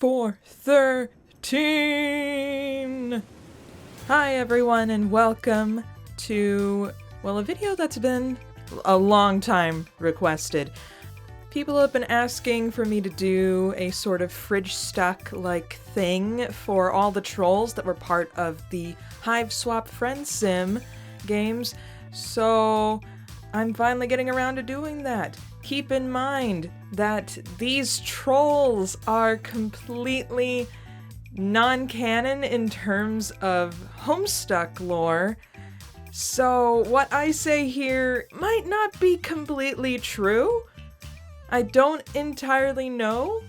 413! Hi everyone and welcome to, well, a video that's been a long time requested. People have been asking for me to do a sort of Fridgestuck-like thing for all the trolls that were part of the Hiveswap Friendsim games, so I'm finally getting around to doing that. Keep in mind that these trolls are completely non-canon in terms of Homestuck lore, so what I say here might not be completely true. I don't entirely know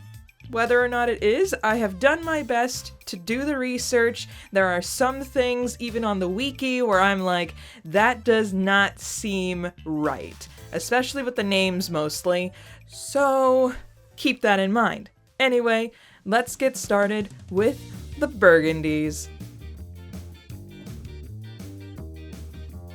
whether or not it is. I have done my best to do the research. There are some things, even on the wiki, where I'm like, that does not seem right. Especially with the names mostly. So keep that in mind. Anyway, let's get started with the Burgundies.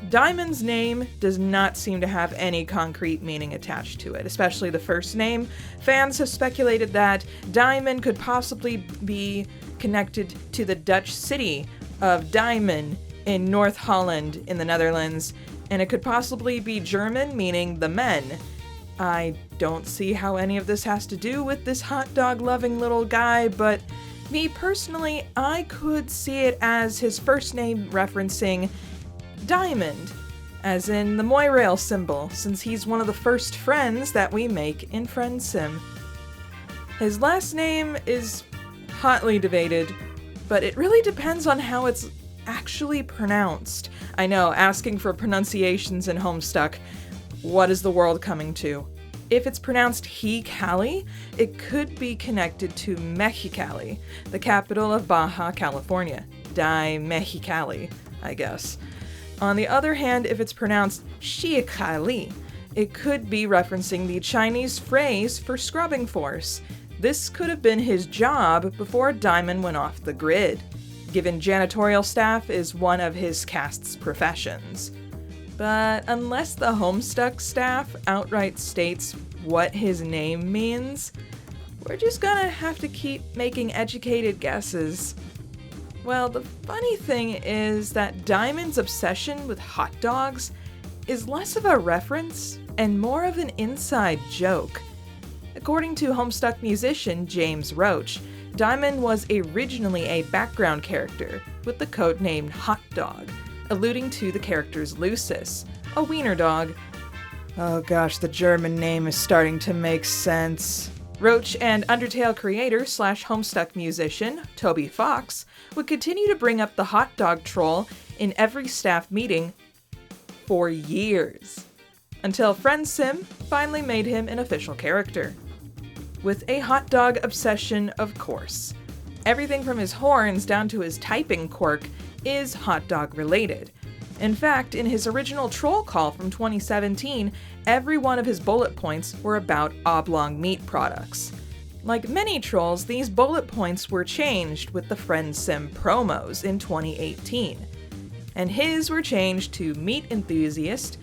Diemen's name does not seem to have any concrete meaning attached to it, especially the first name. Fans have speculated that Diemen could possibly be connected to the Dutch city of Diemen in North Holland in the Netherlands, and it could possibly be German, meaning the men. I don't see how any of this has to do with this hot dog loving little guy, but me personally, I could see it as his first name referencing Diamond, as in the Moirail symbol, since he's one of the first friends that we make in Friendsim. His last name is hotly debated, but it really depends on how it's actually pronounced. I know, asking for pronunciations in Homestuck, what is the world coming to? If it's pronounced He-Cali, it could be connected to Mexicali, the capital of Baja California. Mexicali, I guess. On the other hand, if it's pronounced Xie-Cali, it could be referencing the Chinese phrase for scrubbing force. This could have been his job before Diemen went off the grid, given janitorial staff is one of his cast's professions. But unless the Homestuck staff outright states what his name means, we're just gonna have to keep making educated guesses. Well, the funny thing is that Diemen's obsession with hot dogs is less of a reference and more of an inside joke. According to Homestuck musician James Roach, Diemen was originally a background character with the codename Hot Dog, alluding to the character's Lucis, a wiener dog. Oh gosh, the German name is starting to make sense. Roach and Undertale creator / Homestuck musician Toby Fox would continue to bring up the hot dog troll in every staff meeting for years, until Friendsim finally made him an official character. With a hot dog obsession, of course. Everything from his horns down to his typing quirk is hot dog related. In fact, in his original troll call from 2017, every one of his bullet points were about oblong meat products. Like many trolls, these bullet points were changed with the Friendsim promos in 2018. And his were changed to meat enthusiast,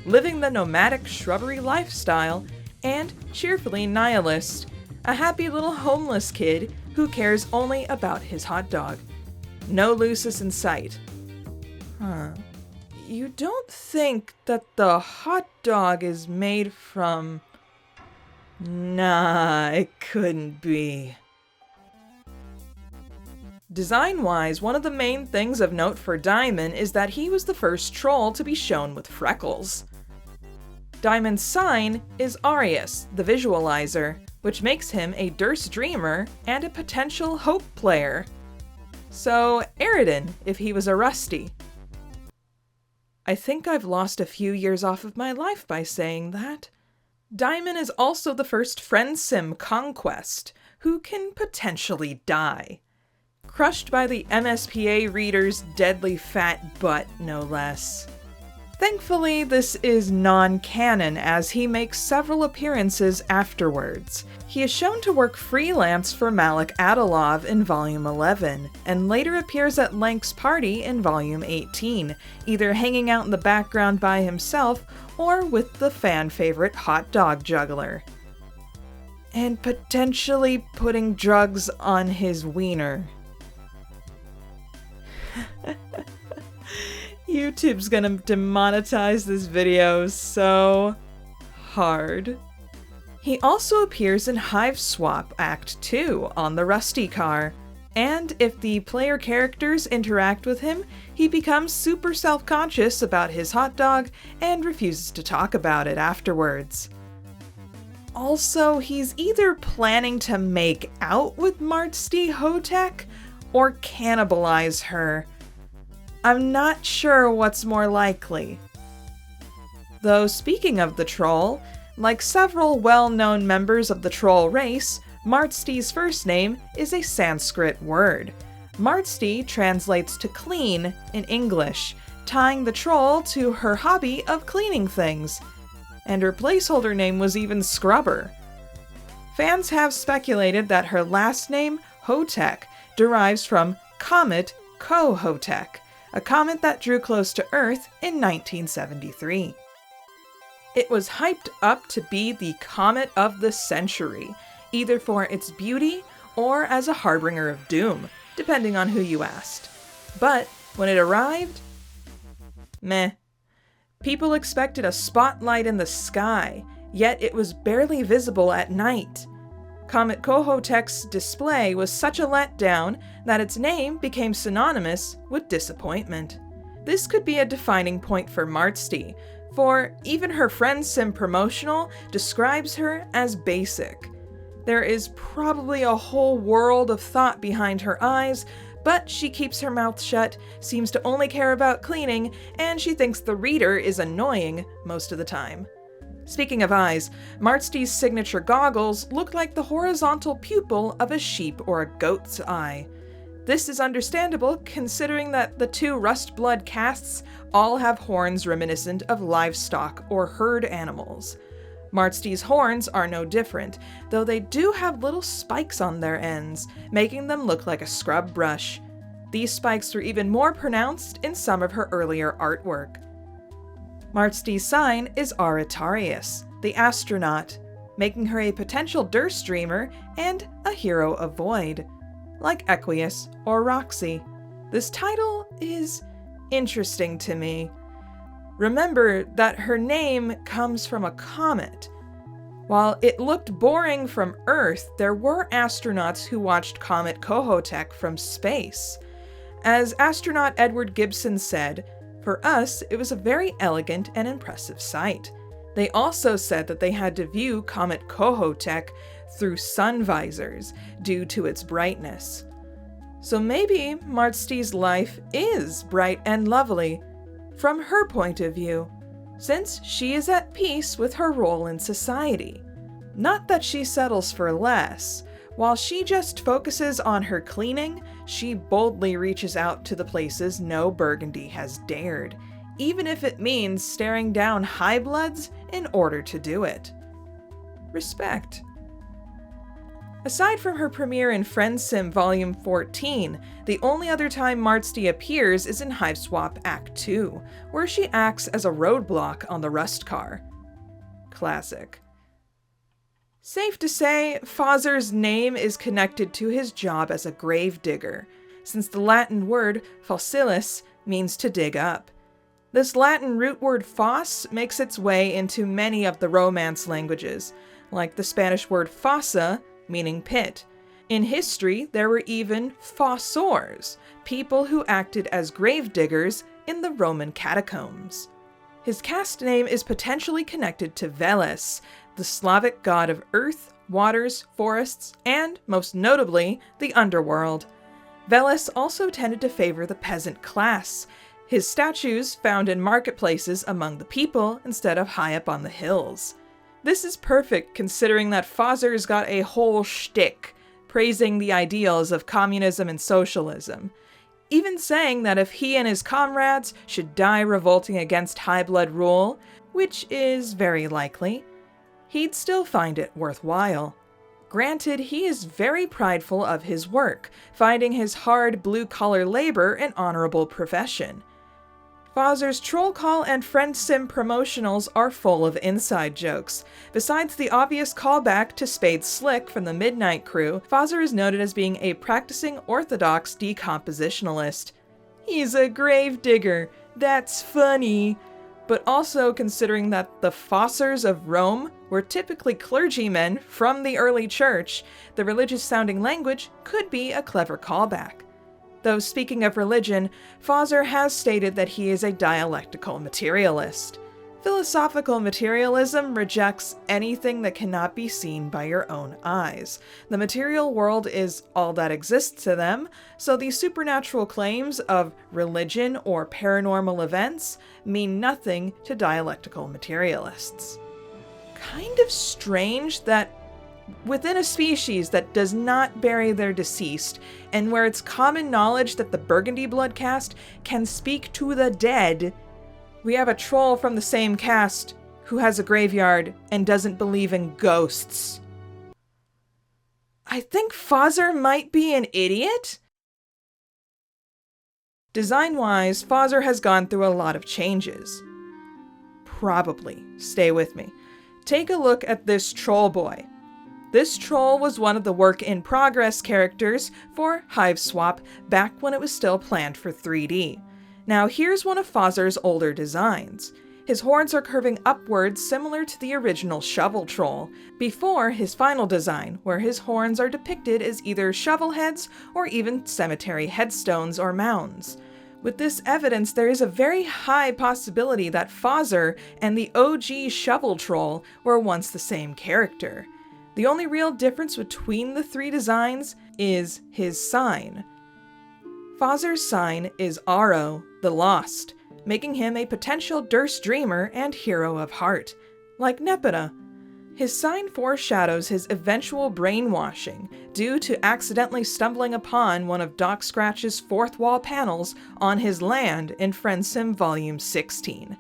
living the nomadic shrubbery lifestyle, and cheerfully nihilist, a happy little homeless kid who cares only about his hot dog. No Lucis in sight. Huh. You don't think that the hot dog is made from... Nah, it couldn't be. Design-wise, one of the main things of note for Diemen is that he was the first troll to be shown with freckles. Diemen's sign is Arius, the visualizer, which makes him a Durst dreamer and a potential hope player. So, Eridan, if he was a Rusty. I think I've lost a few years off of my life by saying that. Diemen is also the first Friendsim conquest, who can potentially die. Crushed by the MSPA reader's deadly fat butt, no less. Thankfully, this is non-canon as he makes several appearances afterwards. He is shown to work freelance for Malik Adilov in Volume 11, and later appears at Lank's party in Volume 18, either hanging out in the background by himself or with the fan favorite hot dog juggler. and potentially putting drugs on his wiener. YouTube's gonna demonetize this video so hard. He also appears in Hiveswap Act 2 on the Rusty car, and if the player characters interact with him, he becomes super self-conscious about his hot dog and refuses to talk about it afterwards. Also, he's either planning to make out with Marsti Hotek or cannibalize her. I'm not sure what's more likely. Though speaking of the troll, like several well-known members of the troll race, Marsti's first name is a Sanskrit word. Marsti translates to clean in English, tying the troll to her hobby of cleaning things. And her placeholder name was even Scrubber. Fans have speculated that her last name, Hotek, derives from Comet Kohotek, a comet that drew close to Earth in 1973. It was hyped up to be the comet of the century, either for its beauty or as a harbinger of doom, depending on who you asked. But when it arrived, meh. People expected a spotlight in the sky, yet it was barely visible at night. Comet Kohotek's display was such a letdown that its name became synonymous with disappointment. This could be a defining point for Marsti, for even her Friendsim promotional describes her as basic. There is probably a whole world of thought behind her eyes, but she keeps her mouth shut, seems to only care about cleaning, and she thinks the reader is annoying most of the time. Speaking of eyes, Marsti's signature goggles look like the horizontal pupil of a sheep or a goat's eye. This is understandable considering that the two Rustblood casts all have horns reminiscent of livestock or herd animals. Marsti's horns are no different, though they do have little spikes on their ends, making them look like a scrub brush. These spikes were even more pronounced in some of her earlier artwork. Marsti's sign is Aritarius, the astronaut, making her a potential Durst dreamer and a hero of Void, like Equius or Roxy. This title is interesting to me. Remember that her name comes from a comet. While it looked boring from Earth, there were astronauts who watched Comet Kohotek from space. As astronaut Edward Gibson said, "For us, it was a very elegant and impressive sight." They also said that they had to view Comet Kohotek through sun visors due to its brightness. So maybe Marsti's life is bright and lovely, from her point of view, since she is at peace with her role in society. Not that she settles for less. While she just focuses on her cleaning, she boldly reaches out to the places no Burgundy has dared, even if it means staring down high bloods in order to do it. Respect. Aside from her premiere in Friendsim Volume 14, the only other time Marsti appears is in Hiveswap Act 2, where she acts as a roadblock on the Rust car. Classic. Safe to say, Fozzer's name is connected to his job as a gravedigger, since the Latin word fossilis means to dig up. This Latin root word foss makes its way into many of the Romance languages, like the Spanish word fossa, meaning pit. In history, there were even fossors, people who acted as gravediggers in the Roman catacombs. His caste name is potentially connected to Veles, the Slavic god of earth, waters, forests, and, most notably, the underworld. Veles also tended to favor the peasant class, his statues found in marketplaces among the people instead of high up on the hills. This is perfect considering that Fozzer's got a whole shtick praising the ideals of communism and socialism, even saying that if he and his comrades should die revolting against high blood rule, which is very likely, he'd still find it worthwhile. Granted, he is very prideful of his work, finding his hard blue-collar labor an honorable profession. Fozzer's Troll Call and Friendsim promotionals are full of inside jokes. Besides the obvious callback to Spade Slick from the Midnight Crew, Fozzer is noted as being a practicing orthodox decompositionalist. He's a gravedigger. That's funny. But also considering that the Fozzers of Rome were typically clergymen from the early church, the religious-sounding language could be a clever callback. Though speaking of religion, Fozzer has stated that he is a dialectical materialist. Philosophical materialism rejects anything that cannot be seen by your own eyes. The material world is all that exists to them, so the supernatural claims of religion or paranormal events mean nothing to dialectical materialists. Kind of strange that within a species that does not bury their deceased, and where it's common knowledge that the Burgundy blood caste can speak to the dead, we have a troll from the same caste who has a graveyard and doesn't believe in ghosts. I think Fozzer might be an idiot? Design-wise, Fozzer has gone through a lot of changes. Probably. Stay with me. Take a look at this troll boy. This troll was one of the work-in-progress characters for Hiveswap back when it was still planned for 3D. Now here's one of Fozzer's older designs. His horns are curving upwards similar to the original shovel troll, before his final design, where his horns are depicted as either shovel heads or even cemetery headstones or mounds. With this evidence, there is a very high possibility that Fozzer and the OG shovel troll were once the same character. The only real difference between the three designs is his sign. Fozzer's sign is Aro, the Lost, making him a potential Durst dreamer and hero of heart, like Nepeta. His sign foreshadows his eventual brainwashing due to accidentally stumbling upon one of Doc Scratch's fourth wall panels on his land in Friendsim Volume 16.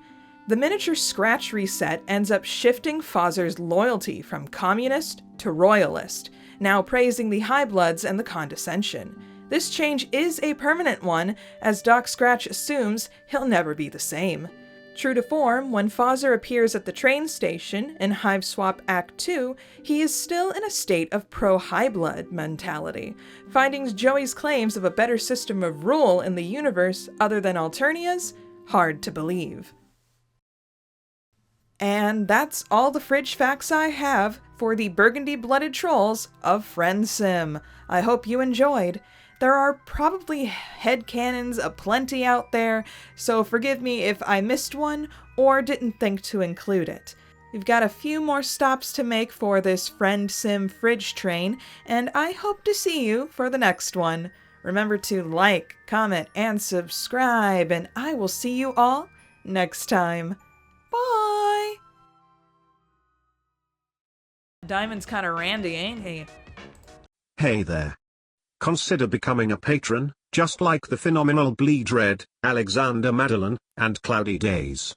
The miniature Scratch reset ends up shifting Fozzer's loyalty from communist to royalist, now praising the High Bloods and the condescension. This change is a permanent one, as Doc Scratch assumes he'll never be the same. True to form, when Fozzer appears at the train station in Hiveswap Act 2, he is still in a state of pro-High Blood mentality, finding Joey's claims of a better system of rule in the universe other than Alternia's hard to believe. And that's all the fridge facts I have for the Burgundy-blooded trolls of Friendsim. I hope you enjoyed. There are probably headcanons aplenty out there, so forgive me if I missed one or didn't think to include it. We've got a few more stops to make for this Friendsim fridge train, and I hope to see you for the next one. Remember to like, comment, and subscribe, and I will see you all next time. Bye! Diemen's kind of randy, ain't he? Hey there. Consider becoming a patron, just like the phenomenal Bleed Red, Alexander Madeline, and Cloudy Days.